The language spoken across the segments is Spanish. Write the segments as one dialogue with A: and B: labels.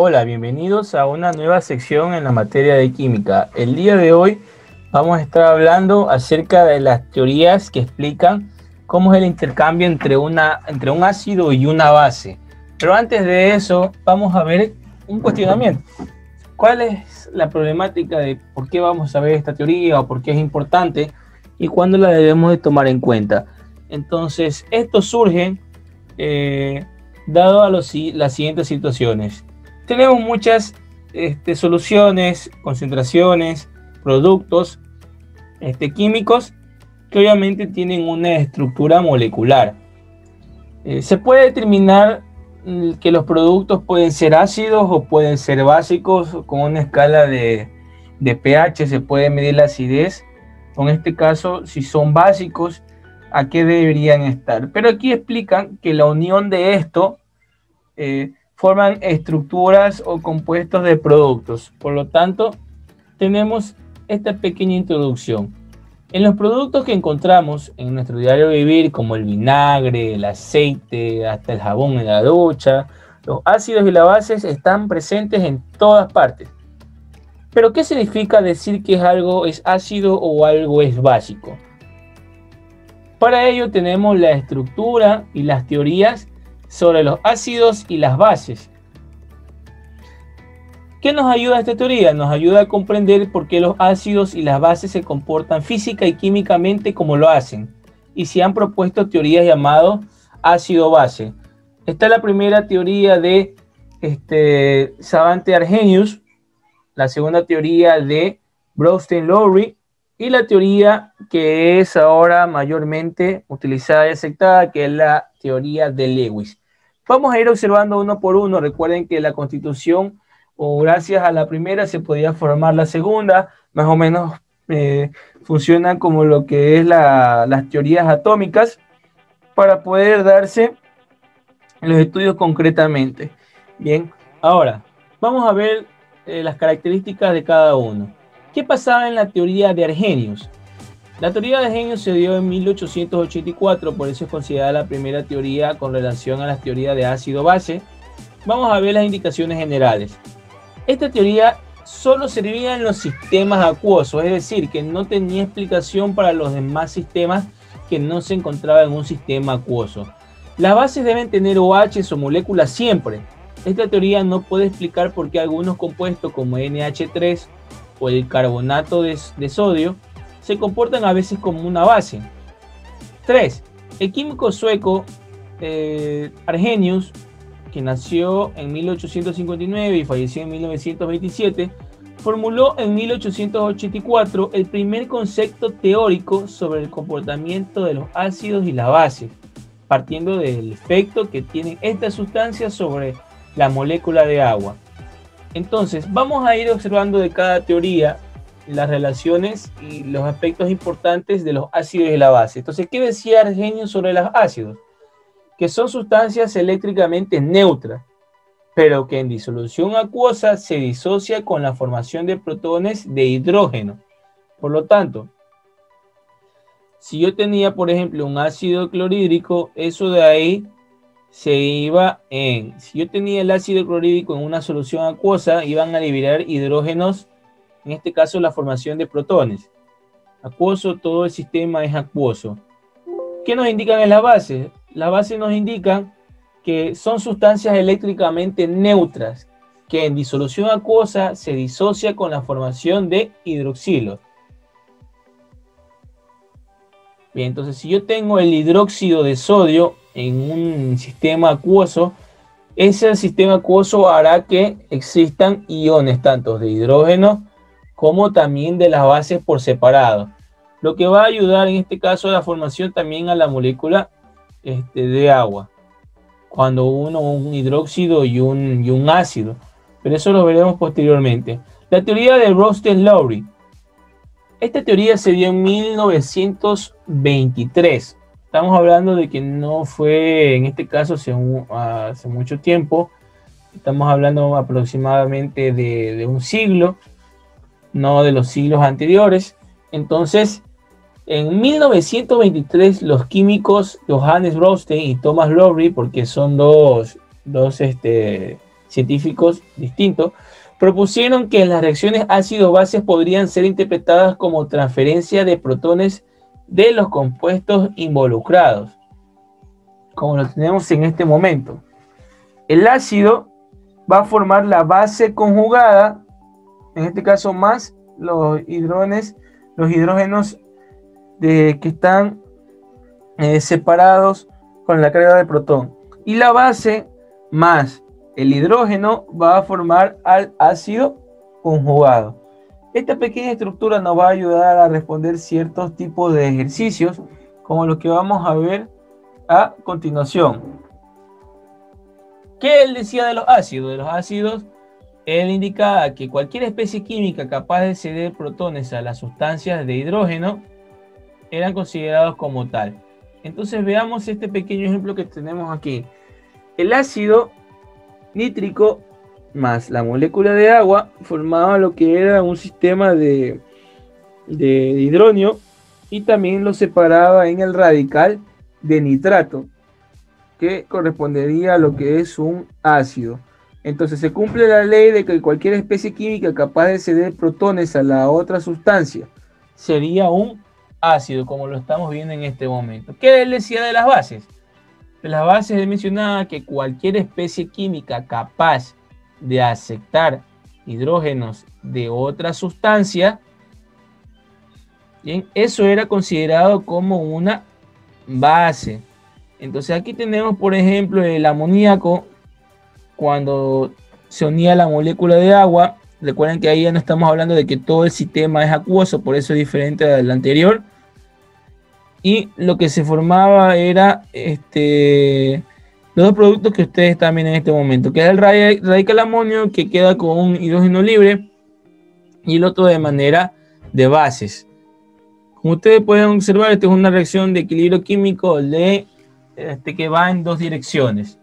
A: Hola, bienvenidos a una nueva sección en la materia de química. El día de hoy vamos a estar hablando acerca de las teorías que explican cómo es el intercambio entre un ácido y una base. Pero antes de eso, vamos a ver un cuestionamiento. ¿Cuál es la problemática de por qué vamos a ver esta teoría o por qué es importante y cuándo la debemos de tomar en cuenta? Entonces, esto surge dado a las siguientes situaciones. Tenemos muchas soluciones, concentraciones, productos químicos que obviamente tienen una estructura molecular. Se puede determinar que los productos pueden ser ácidos o pueden ser básicos. Con una escala de pH se puede medir la acidez. En este caso, si son básicos, ¿a qué deberían estar? Pero aquí explican que la unión de esto forman estructuras o compuestos de productos. Por lo tanto, tenemos esta pequeña introducción. En los productos que encontramos en nuestro diario vivir, como el vinagre, el aceite, hasta el jabón en la ducha, los ácidos y las bases están presentes en todas partes. Pero, ¿qué significa decir que algo es ácido o algo es básico? Para ello tenemos la estructura y las teorías sobre los ácidos y las bases. ¿Qué nos ayuda esta teoría? Nos ayuda a comprender por qué los ácidos y las bases se comportan física y químicamente como lo hacen, y se han propuesto teorías llamadas ácido-base. Esta es la primera teoría de Savante-Arrhenius, la segunda teoría de Bronsted-Lowry, y la teoría que es ahora mayormente utilizada y aceptada, que es la teoría de Lewis. Vamos a ir observando uno por uno. Recuerden que la Constitución, o gracias a la primera, se podía formar la segunda. Más o menos funciona como lo que es las teorías atómicas para poder darse los estudios concretamente. Bien, ahora vamos a ver las características de cada uno. ¿Qué pasaba en la teoría de Arrhenius? La teoría de Arrhenius se dio en 1884, por eso es considerada la primera teoría con relación a las teorías de ácido-base. Vamos a ver las indicaciones generales. Esta teoría solo servía en los sistemas acuosos, es decir, que no tenía explicación para los demás sistemas que no se encontraban en un sistema acuoso. Las bases deben tener OH o moléculas siempre. Esta teoría no puede explicar por qué algunos compuestos como NH3 o el carbonato de sodio se comportan a veces como una base. 3. El químico sueco Arrhenius, que nació en 1859 y falleció en 1927, formuló en 1884 el primer concepto teórico sobre el comportamiento de los ácidos y las bases, partiendo del efecto que tienen estas sustancias sobre la molécula de agua. Entonces, vamos a ir observando de cada teoría las relaciones y los aspectos importantes de los ácidos y la base. Entonces, ¿qué decía Arrhenius sobre los ácidos? Que son sustancias eléctricamente neutras, pero que en disolución acuosa se disocia con la formación de protones de hidrógeno. Por lo tanto, si yo tenía, por ejemplo, un ácido clorhídrico, eso de ahí se iba si yo tenía el ácido clorhídrico en una solución acuosa, iban a liberar hidrógenos, en este caso la formación de protones. Acuoso, todo el sistema es acuoso. ¿Qué nos indican en las bases? Las bases nos indican que son sustancias eléctricamente neutras, que en disolución acuosa se disocia con la formación de hidroxilo. Bien, entonces si yo tengo el hidróxido de sodio en un sistema acuoso, ese sistema acuoso hará que existan iones tanto de hidrógeno como también de las bases por separado, lo que va a ayudar en este caso a la formación también a la molécula de agua, cuando un hidróxido y un ácido, pero eso lo veremos posteriormente. La teoría de Bronsted-Lowry. Esta teoría se dio en 1923. Estamos hablando de que no fue, en este caso, hace mucho tiempo. Estamos hablando aproximadamente de un siglo, no de los siglos anteriores. Entonces, en 1923, los químicos Johannes Bronsted y Thomas Lowry, porque son dos científicos distintos, propusieron que las reacciones ácido-bases podrían ser interpretadas como transferencia de protones de los compuestos involucrados, como lo tenemos en este momento. El ácido va a formar la base conjugada, en este caso más los hidrógenos que están separados con la carga de protón. Y la base más el hidrógeno va a formar al ácido conjugado. Esta pequeña estructura nos va a ayudar a responder ciertos tipos de ejercicios, como los que vamos a ver a continuación. ¿Qué él decía de los ácidos? De los ácidos, él indicaba que cualquier especie química capaz de ceder protones a las sustancias de hidrógeno eran considerados como tal. Entonces veamos este pequeño ejemplo que tenemos aquí. El ácido nítrico más la molécula de agua formaba lo que era un sistema de hidronio, y también lo separaba en el radical de nitrato, que correspondería a lo que es un ácido. Entonces se cumple la ley de que cualquier especie química capaz de ceder protones a la otra sustancia sería un ácido, como lo estamos viendo en este momento. ¿Qué él decía de las bases? De las bases él mencionaba que cualquier especie química capaz de aceptar hidrógenos de otra sustancia, bien, eso era considerado como una base. Entonces aquí tenemos, por ejemplo, el amoníaco. Cuando se unía a la molécula de agua, recuerden que ahí ya no estamos hablando de que todo el sistema es acuoso, por eso es diferente del anterior. Y lo que se formaba era los dos productos que ustedes están viendo en este momento, que es el radical amonio, que queda con un hidrógeno libre, y el otro de manera de bases. Como ustedes pueden observar, esta es una reacción de equilibrio químico que va en dos direcciones.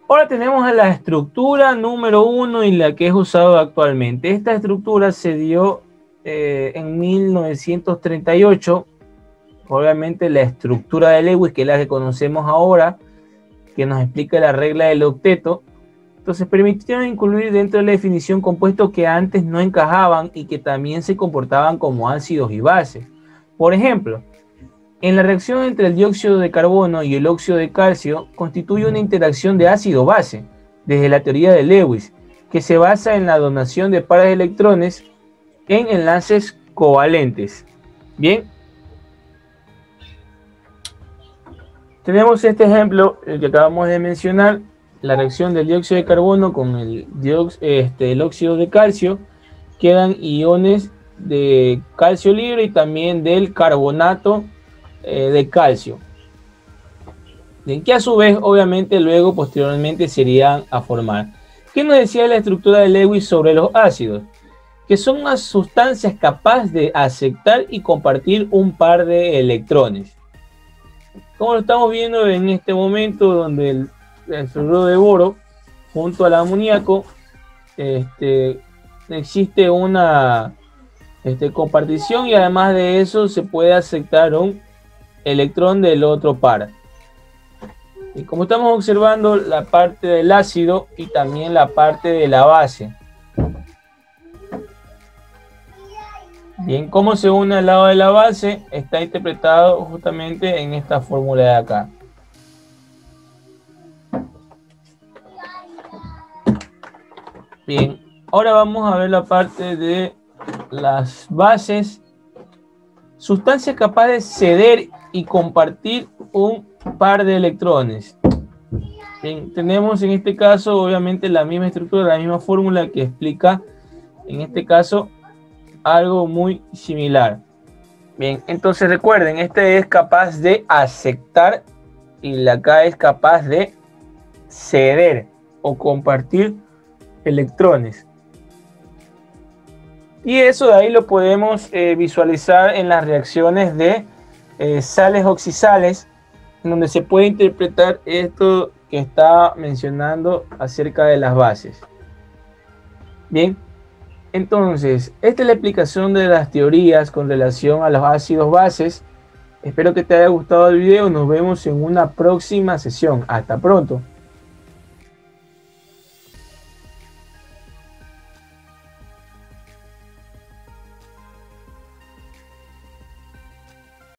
A: Ahora tenemos la estructura número 1 y la que es usada actualmente. Esta estructura se dio en 1938. Obviamente la estructura de Lewis, que es la que conocemos ahora, que nos explica la regla del octeto. Entonces permitieron incluir dentro de la definición compuestos que antes no encajaban y que también se comportaban como ácidos y bases. Por ejemplo, en la reacción entre el dióxido de carbono y el óxido de calcio constituye una interacción de ácido-base desde la teoría de Lewis, que se basa en la donación de pares de electrones en enlaces covalentes. Bien, tenemos este ejemplo, el que acabamos de mencionar, la reacción del dióxido de carbono con el óxido de calcio. Quedan iones de calcio libre y también del carbonato de calcio, que a su vez obviamente luego posteriormente se irían a formar. ¿Qué nos decía la estructura de Lewis sobre los ácidos? Que son unas sustancias capaces de aceptar y compartir un par de electrones, como lo estamos viendo en este momento, donde el fluoruro de boro junto al amoníaco existe una compartición, y además de eso se puede aceptar un electrón del otro par. Y como estamos observando, la parte del ácido y también la parte de la base. Bien, cómo se une al lado de la base está interpretado justamente en esta fórmula de acá. Bien, ahora vamos a ver la parte de las bases. Sustancias capaces de ceder y compartir un par de electrones. Bien, tenemos en este caso obviamente la misma estructura, la misma fórmula que explica en este caso algo muy similar. Bien, entonces recuerden, este es capaz de aceptar y la acá es capaz de ceder o compartir electrones. Y eso de ahí lo podemos visualizar en las reacciones de sales oxisales, en donde se puede interpretar esto que está mencionando acerca de las bases. Bien, entonces esta es la explicación de las teorías con relación a los ácidos bases. Espero que te haya gustado el video. Nos vemos en una próxima sesión. Hasta pronto.